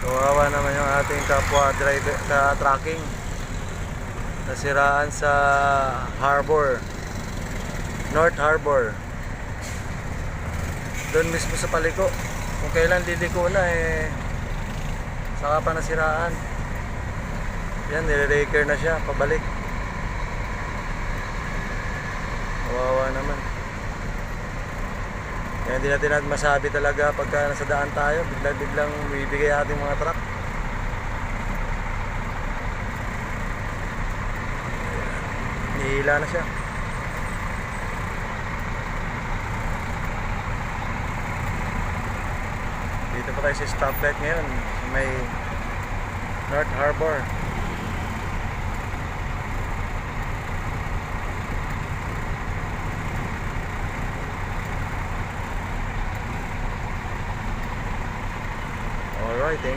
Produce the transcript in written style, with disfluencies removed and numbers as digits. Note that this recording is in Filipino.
Kawawa naman yung ating kapwa driver sa tracking. Nasiraan sa harbor, North Harbor. Doon mismo sa paliko. Kung kailan liliko na saka pa nasiraan. Yan, nire-raker na siya pabalik. Kawawa naman. Kaya hindi natin masabi talaga pagka nasa daan tayo, biglang bibigay ating mga truck. Nihila na siya. Dito pa tayo sa stoplight ngayon, may North Harbor. Alright, thank you.